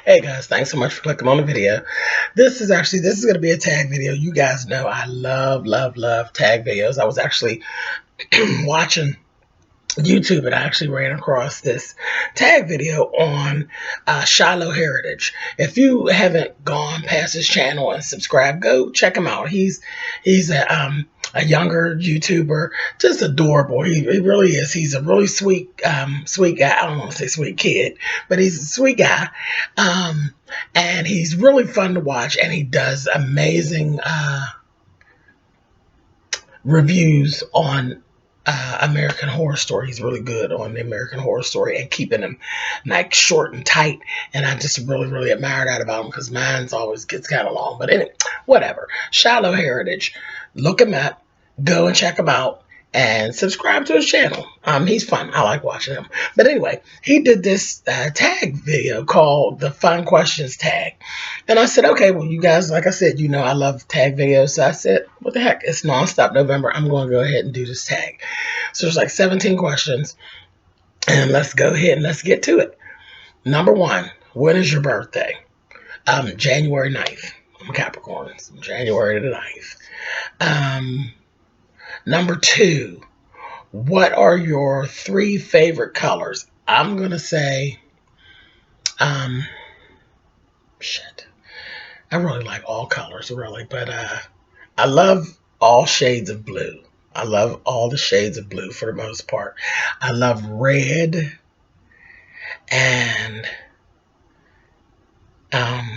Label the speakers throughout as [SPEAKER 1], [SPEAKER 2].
[SPEAKER 1] Hey guys, thanks so much for clicking on the video. This is going to be a tag video. You guys know I love tag videos. I was actually watching YouTube and I actually ran across this tag video on Shiloh Heritage. If you haven't gone past his channel and subscribed, go check him out. He's a younger YouTuber, just adorable. He really is. He's a really sweet guy. I don't want to say sweet kid, but he's a sweet guy. Um, and he's really fun to watch, and he does amazing reviews on American Horror Story. He's really good on the American Horror Story and keeping them like short and tight. And I just really admire that about him because mine's always gets kind of long. But anyway, whatever. Shiloh Heritage. Look him up. Go and check him out and subscribe to his channel. He's fun. I like watching him. But anyway, he did this tag video called the Fun Questions Tag. And I said, okay, well, you guys, like I said, you know I love tag videos. So I said, what the heck? It's nonstop November. I'm going to go ahead and do this tag. So there's like 17 questions. And let's go ahead and let's get to it. Number one, when is your birthday? January 9th. I'm a Capricorn. So January the 9th. Number two, what are your three favorite colors? I'm going to say, um, shit. I really like all colors, really, but I love all shades of blue. I love all the shades of blue for the most part. I love red and um,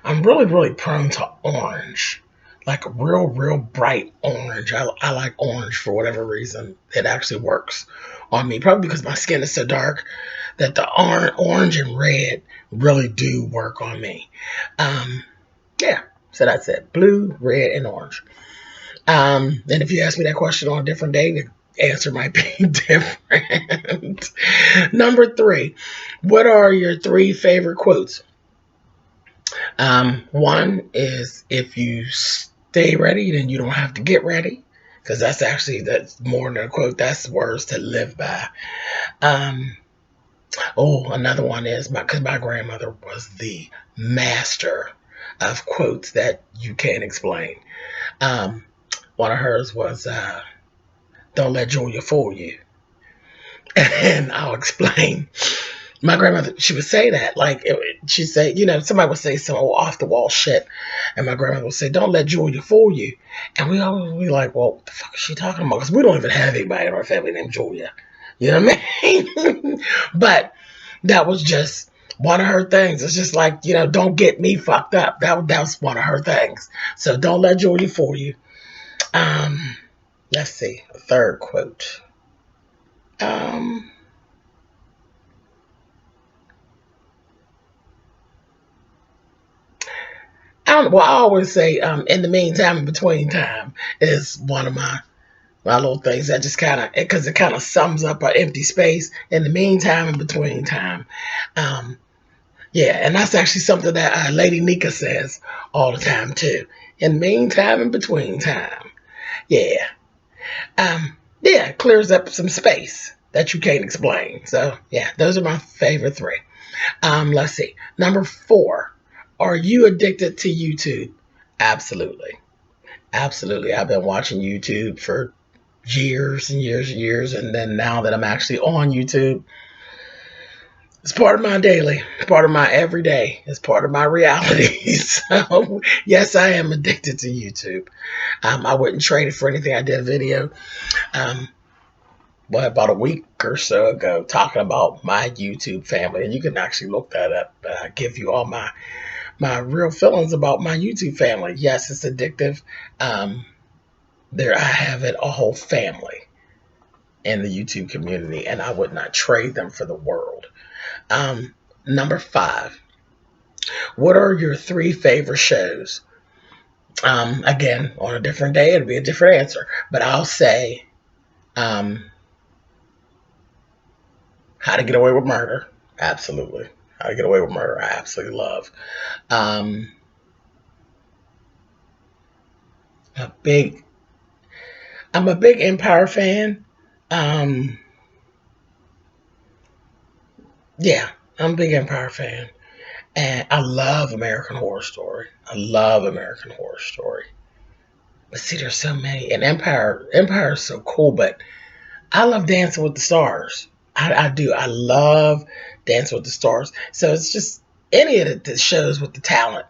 [SPEAKER 1] I'm really prone to orange, like a real bright orange. I like orange for whatever reason. It actually works on me, probably because my skin is so dark that the orange and red really do work on me. Um, yeah, so that's it. Blue, red, and orange. And if you ask me that question on a different day, the answer might be different. Number three, what are your three favorite quotes? One is if you stay ready, then you don't have to get ready. Because that's more than a quote. That's words to live by. Um, Another one is because my grandmother was the master of quotes that you can't explain. Um, One of hers was, "Don't let Julia fool you," and I'll explain. My grandmother, she would say that, she'd say, somebody would say some off the wall shit, and my grandmother would say, "Don't let Julia fool you," and we always be like, "Well, what the fuck is she talking about?" Because we don't even have anybody in our family named Julia. You know what I mean? But that was just one of her things. It's just like, don't get me fucked up. That was one of her things. So don't let Julia fool you. Um, let's see, a third quote. Um, I always say, in the meantime, in between time is one of my little things that just kind of, because it kind of sums up an empty space. In the meantime, in between time. Um, yeah, and that's actually something that Lady Nika says all the time too. In the meantime, in between time. Yeah. Yeah, it clears up some space that you can't explain. So yeah, those are my favorite three. Let's see. Number four. Are you addicted to YouTube? Absolutely. Absolutely. I've been watching YouTube for years and years and years. And then now that I'm actually on YouTube, it's part of my daily, it's part of my everyday, it's part of my reality. So, yes, I am addicted to YouTube. I wouldn't trade it for anything. I did a video, um, about a week or so ago talking about my YouTube family. And you can actually look that up. Give you all my real feelings about my YouTube family. Yes, it's addictive. Um, I have a whole family in the YouTube community, and I would not trade them for the world. Number five, what are your three favorite shows? Again, on a different day, it'll be a different answer, but I'll say, um, How to Get Away with Murder. Absolutely. How to Get Away with Murder. I absolutely love. Um, a big, I'm a big Empire fan. Um, yeah. I'm a big Empire fan. And I love American Horror Story. I love American Horror Story. But see, there's so many. And Empire is so cool, but I love Dancing with the Stars. I do. I love Dancing with the Stars. So it's just any of the shows with the talent,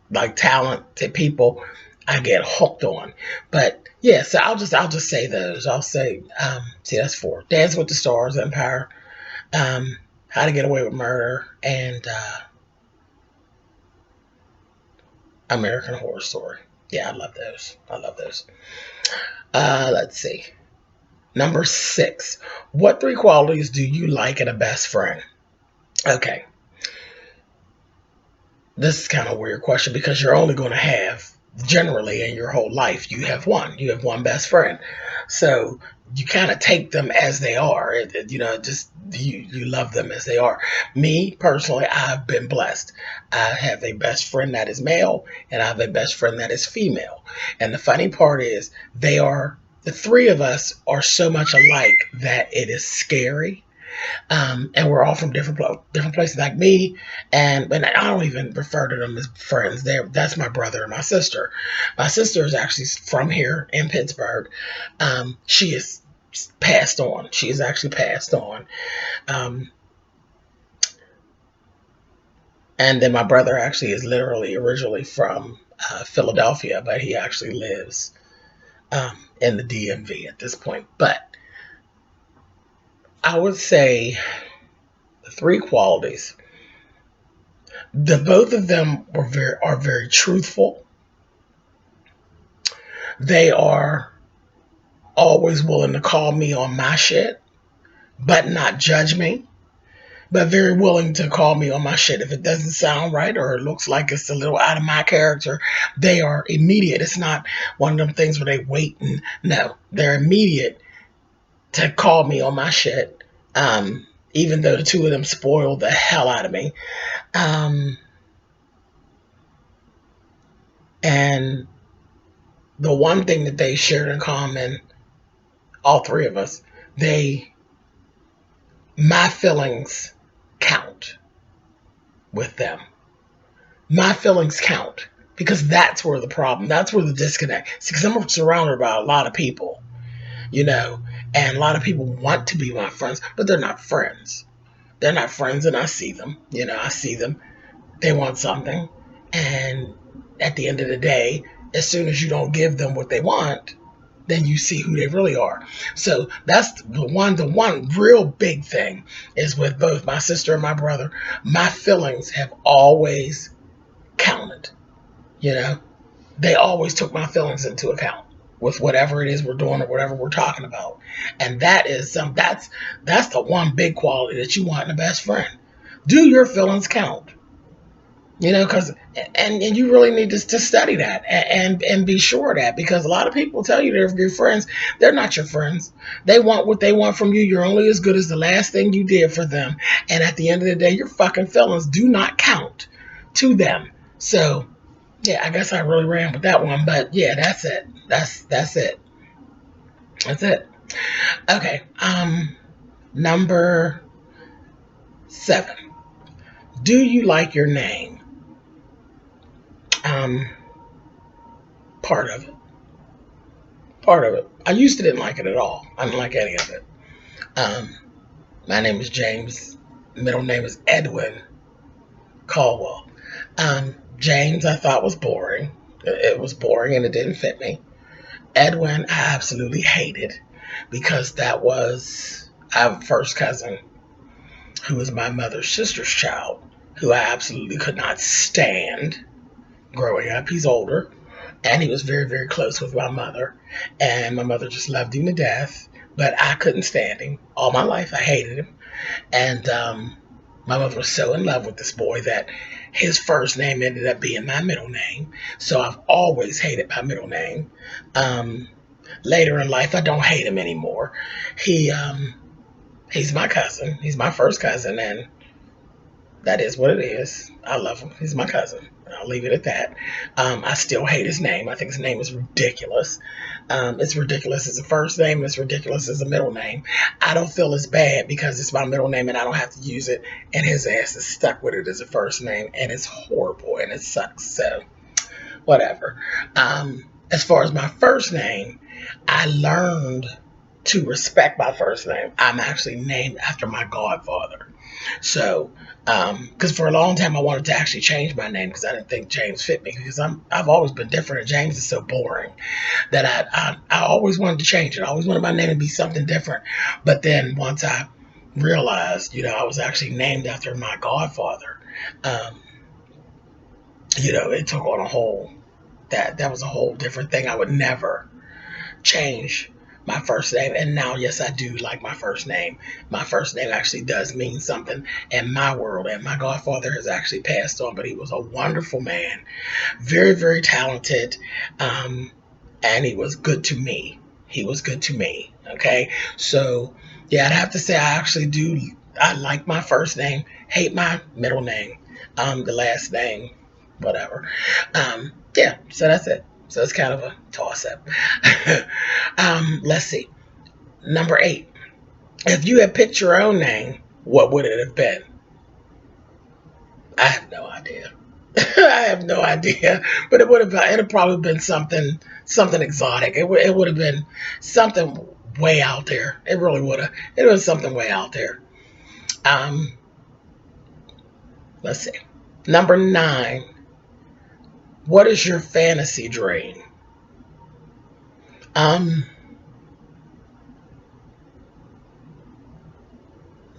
[SPEAKER 1] like talented people, I get hooked on. But yeah, so I'll just say those. I'll say see that's four. Dancing with the Stars, Empire, How to Get Away with Murder, and American Horror Story. Yeah, I love those. I love those. Let's see. Number six. What three qualities do you like in a best friend? Okay, this is kind of a weird question because you're only going to have, generally in your whole life, you have one best friend. So you kind of take them as they are. Just you love them as they are. Me personally, I've been blessed. I have a best friend that is male, and I have a best friend that is female. And the funny part is, the three of us are so much alike that it is scary, and we're all from different places. Like me, and I don't even refer to them as friends. That's my brother and my sister. My sister is actually from here in Pittsburgh. She is passed on. She is actually passed on. Um, and then my brother actually is literally originally from Philadelphia, but he actually lives in the DMV at this point. But I would say the three qualities. The both of them are very truthful. They are always willing to call me on my shit, but not judge me. But very willing to call me on my shit if it doesn't sound right or it looks like it's a little out of my character. They are immediate. It's not one of them things where they wait and no, they're immediate to call me on my shit. Even though the two of them spoiled the hell out of me. Um, and the one thing that they shared in common, all three of us, they my feelings count with them. My feelings count because that's where the problem, that's where the disconnect. Because I'm surrounded by a lot of people, you know, and a lot of people want to be my friends, but they're not friends. They're not friends, and I see them. I see them. They want something, and at the end of the day, as soon as you don't give them what they want, then you see who they really are. So that's the one real big thing is with both my sister and my brother, my feelings have always counted. You know, they always took my feelings into account with whatever it is we're doing or whatever we're talking about. And that's the one big quality that you want in a best friend. Do your feelings count? Because and you really need to study that and be sure of that, because a lot of people tell you they're your friends. They're not your friends. They want what they want from you. You're only as good as the last thing you did for them, and at the end of the day, your fucking feelings do not count to them. So yeah, I guess I really ran with that one, but yeah, that's it. That's it. That's it. Okay. Number 7. Do you like your name? um Part of it. Part of it. I used to didn't like it at all. I didn't like any of it. Um, my name is James. Middle name is Edwin Caldwell. James I thought was boring. It was boring and it didn't fit me. Edwin I absolutely hated because that was I have a first cousin who was my mother's sister's child, who I absolutely could not stand growing up. He's older, and he was very, very close with my mother. And my mother just loved him to death, but I couldn't stand him. All my life, I hated him. And my mother was so in love with this boy that his first name ended up being my middle name. So I've always hated my middle name. Um, Later in life, I don't hate him anymore. He he's my cousin. He's my first cousin, and that is what it is. I love him. He's my cousin. I'll leave it at that. I still hate his name. I think his name is ridiculous. It's ridiculous as a first name. It's ridiculous as a middle name. I don't feel as bad because it's my middle name and I don't have to use it. And his ass is stuck with it as a first name, and it's horrible and it sucks. So whatever. As far as my first name, I learned to respect my first name. I'm actually named after my godfather. So, because for a long time I wanted to actually change my name because I didn't think James fit me because I've always been different and James is so boring that I always wanted to change it. I always wanted my name to be something different. But then once I realized, I was actually named after my godfather, um, it took on a whole that was a whole different thing. I would never change my first name. And now, yes, I do like my first name. My first name actually does mean something in my world. And my godfather has actually passed on, but he was a wonderful man, very, very talented. Um, and he was good to me. He was good to me. Okay. So, yeah, I'd have to say I actually do. I like my first name, hate my middle name, the last name, whatever. Yeah, so that's it. So it's kind of a toss up. Let's see. Number 8. If you had picked your own name, what would it have been? I have no idea. I have no idea. But it'd probably been something exotic. It would have been something way out there. It really would have. It was something way out there. Um, let's see. Number 9. What is your fantasy dream? Um,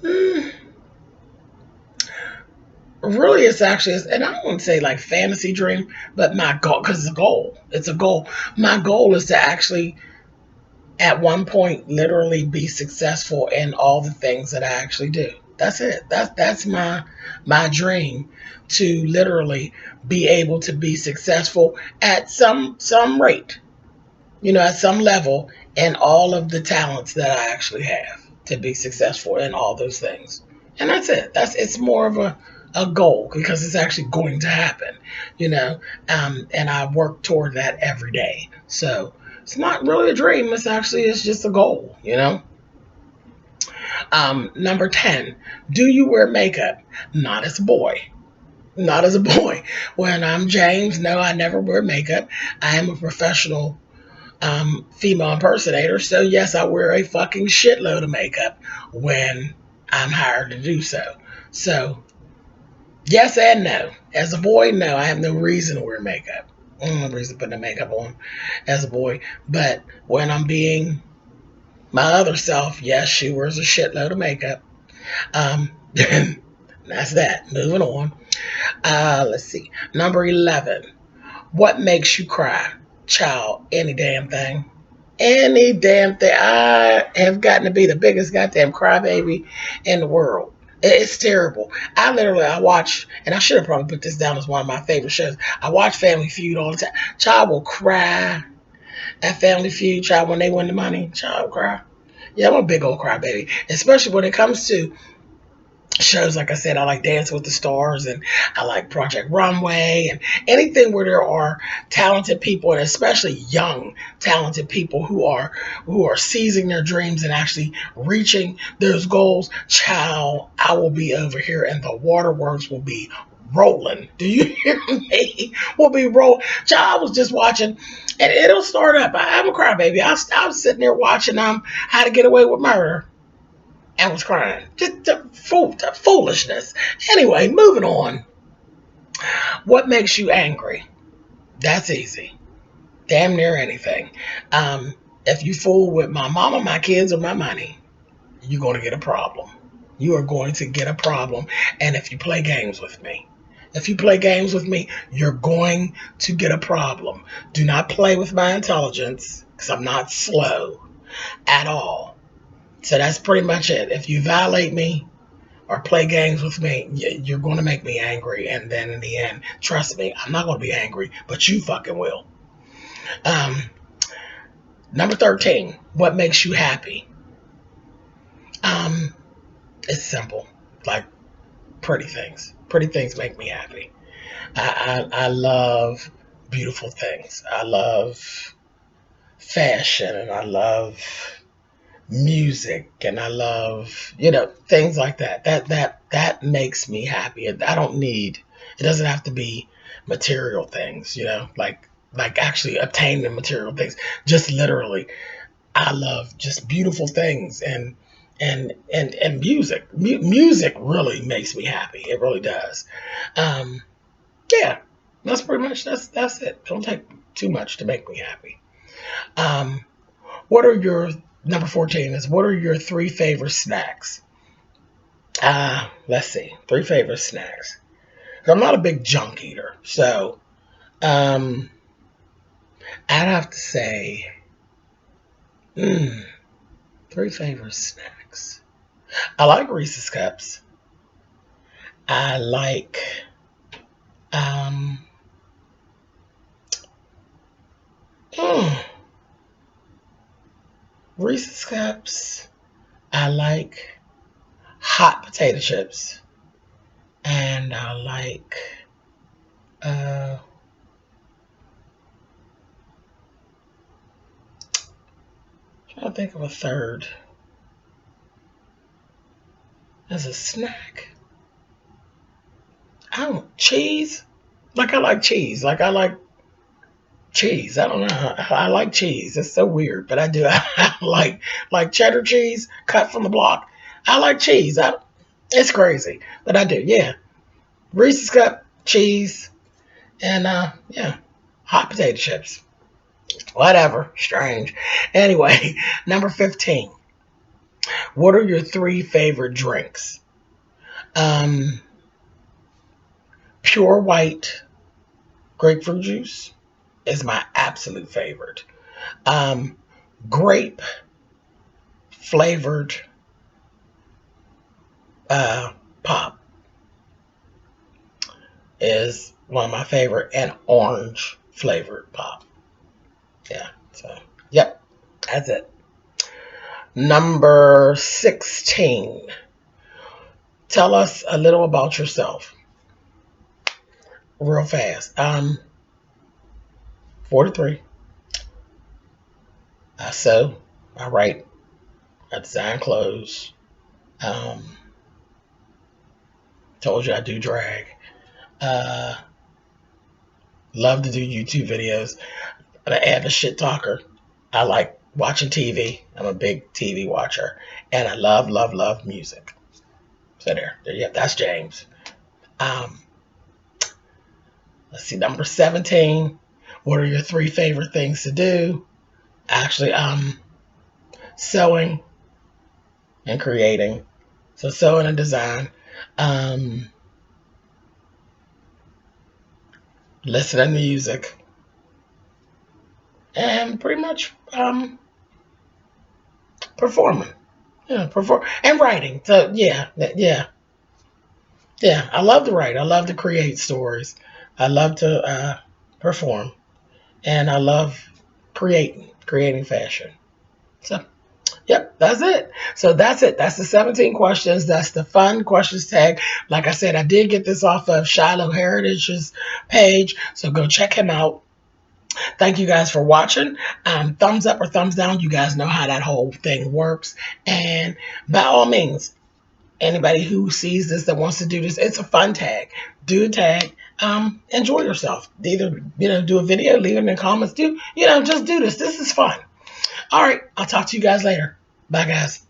[SPEAKER 1] hmm, really it's actually, and I wouldn't say like fantasy dream, but my goal, because it's a goal. It's a goal. My goal is to actually at one point literally be successful in all the things that I actually do. That's it. That's my dream, to literally be able to be successful at some rate, at some level, in all of the talents that I actually have, to be successful in all those things. And that's it. It's more of a goal because it's actually going to happen, you know. And I work toward that every day. So it's not really a dream. It's just a goal. Number 10, do you wear makeup? Not as a boy. Not as a boy. When I'm James, no, I never wear makeup. I am a professional female impersonator. So yes, I wear a fucking shitload of makeup when I'm hired to do so. So yes and no. As a boy, no, I have no reason to wear makeup. No reason putting the makeup on as a boy. But when I'm being my other self, yes, she wears a shitload of makeup. That's that. Moving on. Let's see. Number 11. What makes you cry? Child, any damn thing. Any damn thing. I have gotten to be the biggest goddamn crybaby in the world. It's terrible. I watch, and I should have probably put this down as one of my favorite shows. I watch Family Feud all the time. Child will cry at Family Feud. Child, when they win the money, child will cry. Yeah, I'm a big old crybaby, especially when it comes to shows. Like I said, I like Dance with the Stars, and I like Project Runway, and anything where there are talented people, and especially young talented people who are seizing their dreams and actually reaching those goals. Child, I will be over here and the waterworks will be rolling. Do you hear me? We'll be rolling. Child, I was just watching, and it'll start up. I'm a crybaby. I was sitting there watching How to Get Away with Murder. I was crying. Just the foolishness. Anyway, moving on. What makes you angry? That's easy. Damn near anything. Um, if you fool with my mama, my kids, or my money, you're going to get a problem. You are going to get a problem. And if you play games with me, you're going to get a problem. Do not play with my intelligence because I'm not slow at all. So that's pretty much it. If you violate me, or play games with me, you're going to make me angry. And then in the end, trust me, I'm not going to be angry, but you fucking will. Um, Number 13, what makes you happy? Um, it's simple. Like pretty things. Pretty things make me happy. I love beautiful things. I love fashion, and I love music, and I love, things like that. That makes me happy. I don't need, it doesn't have to be material things, like actually obtaining material things. Just literally, I love just beautiful things, and music. Music really makes me happy. It really does. Um, yeah, that's pretty much, that's it. Don't take too much to make me happy. Um, what are your Number 14 is, what are your three favorite snacks? Let's see, three favorite snacks. I'm not a big junk eater, so um, I'd have to say, mm, three favorite snacks. I like Reese's cups. I like um, mm, Reese's cups. I like hot potato chips, and I like uh, trying to think of a third as a snack. I don't cheese. Like I like cheese. Like I like cheese. I don't know. I like cheese. It's so weird, but I do. I like cheddar cheese cut from the block. I like cheese. It's crazy, but I do. Yeah, Reese's cup cheese, and yeah, hot potato chips. Whatever. Strange. Anyway, number 15. What are your three favorite drinks? Um, Pure white grapefruit juice is my absolute favorite. Um, Grape flavored uh, pop is one of my favorite, and orange flavored pop. Yeah. So, yep, that's it. Number 16. Tell us a little about yourself, real fast. 43. I sew. I write. I design clothes. Um, Told you I do drag. Uh, Love to do YouTube videos. I'm an avid shit talker. I like watching TV. I'm a big TV watcher, and I love, love, love music. So there you have. That's James. Um, let's see, number 17. What are your three favorite things to do? Actually, sewing and creating. So sewing and design. Um, Listening to music, and pretty much performing. Yeah, perform and writing. So yeah, yeah, yeah. I love to write. I love to create stories. I love to perform, and I love creating fashion. So, yep, that's it. So that's it. That's the 17 questions. That's the fun questions tag. Like I said, I did get this off of Shiloh Heritage's page, so go check him out. Thank you guys for watching. Thumbs up or thumbs down. You guys know how that whole thing works. And by all means, anybody who sees this that wants to do this, it's a fun tag. Do a tag. Enjoy yourself. Either do a video, leave it in the comments. Just do this. This is fun. All right, I'll talk to you guys later. Bye, guys.